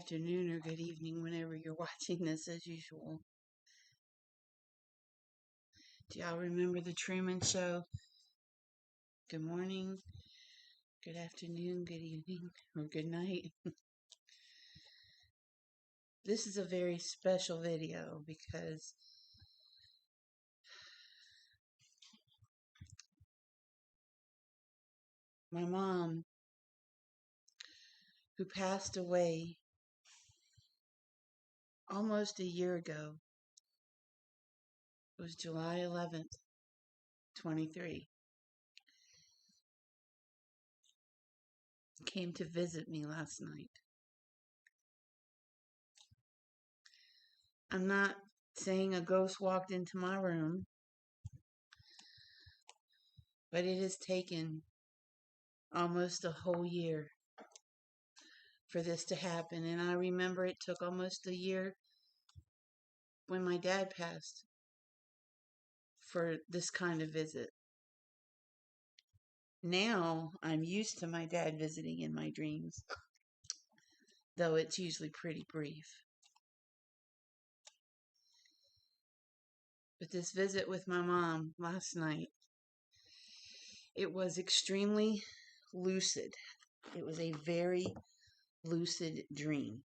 afternoon or good evening whenever you're watching this as usual. Do y'all remember the Truman Show? Good morning, good afternoon, good evening, or good night. This is a very special video because my mom, who passed away almost a year ago, it was July 11th, 23, came to visit me last night. I'm not saying a ghost walked into my room, but it has taken almost a whole year for this to happen. And I remember it took almost a year when my dad passed for this kind of visit. Now I'm used to my dad visiting in my dreams, though it's usually pretty brief. But this visit with my mom last night, it was extremely lucid. It was a very lucid dream.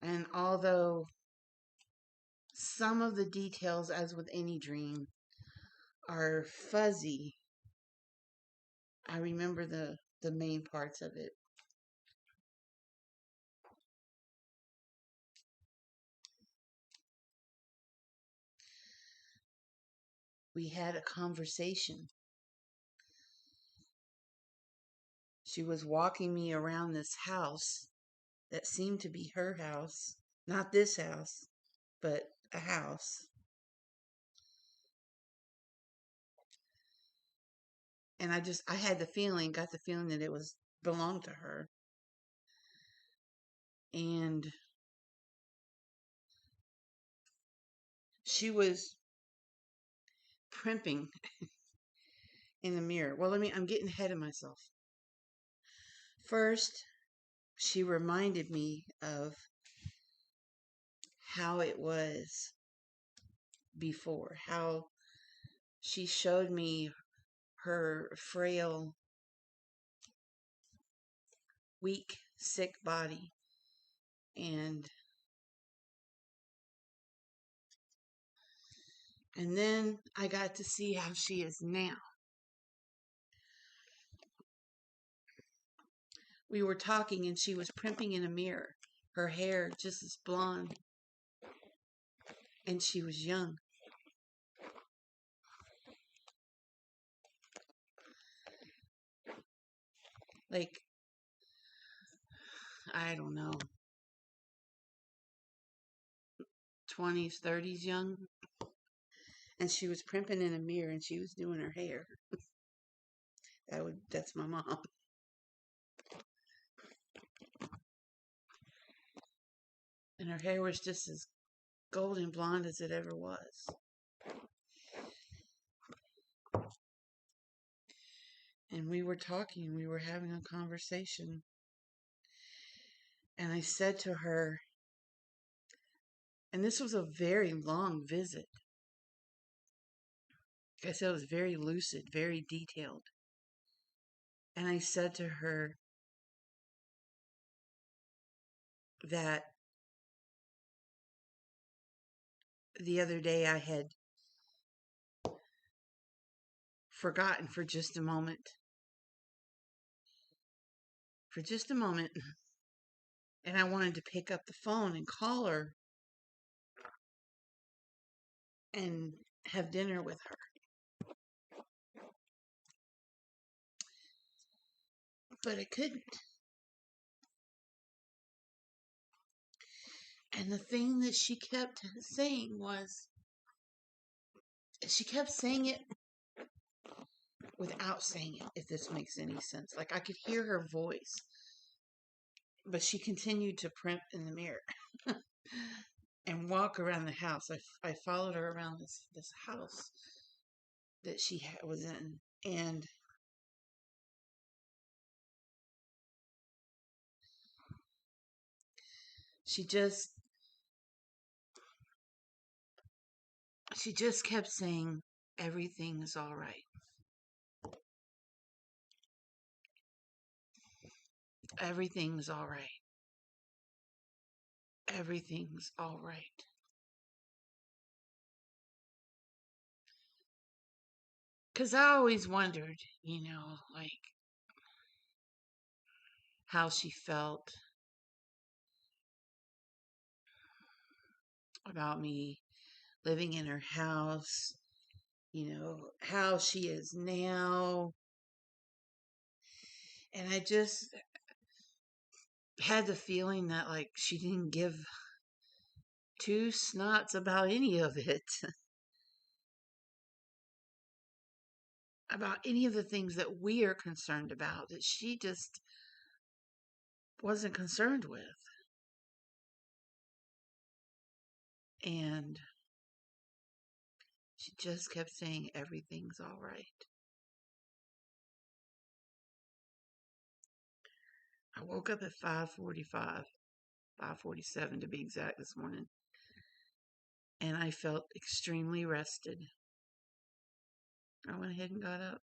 And although some of the details, as with any dream, are fuzzy, I remember the main parts of it. We had a conversation. She was walking me around this house that seemed to be her house. Not this house, but a house. And I had got the feeling that it belonged to her. And she was primping in the mirror. Well, I'm getting ahead of myself. First, she reminded me of how it was before, how she showed me her frail, weak, sick body. And then I got to see how she is now. We were talking and she was primping in a mirror. Her hair just as blonde. And she was young. Like, I don't know, 20s, 30s young. And she was primping in a mirror and she was doing her hair. That's my mom. And her hair was just as golden blonde as it ever was. And we were talking, we were having a conversation. And I said to her, and this was a very long visit. Like I said, it was very lucid, very detailed. And I said to her that the other day I had forgotten for just a moment. And I wanted to pick up the phone and call her and have dinner with her. But I couldn't. And the thing that she kept saying was, she kept saying it without saying it, if this makes any sense. Like I could hear her voice, but she continued to primp in the mirror and walk around the house. I followed her around this house that she was in, and She just kept saying, everything's all right. Everything's all right. Everything's all right. Because I always wondered, like how she felt about me living in her house, how she is now. And I just had the feeling that, like, she didn't give two snots about any of it, about any of the things that we are concerned about, that she just wasn't concerned with. And she just kept saying, everything's all right. I woke up at 5:45, 5:47 to be exact, this morning, and I felt extremely rested. I went ahead and got up.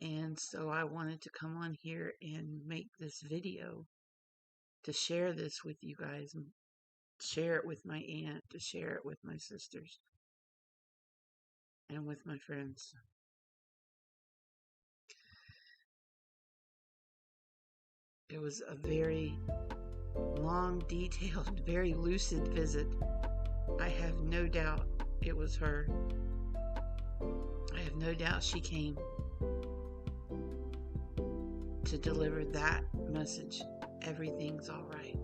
And so I wanted to come on here and make this video to share this with you guys, and share it with my aunt, to share it with my sisters, and with my friends. It was a very long, detailed, very lucid visit. I have no doubt it was her. I have no doubt she came to deliver that message. Everything's all right.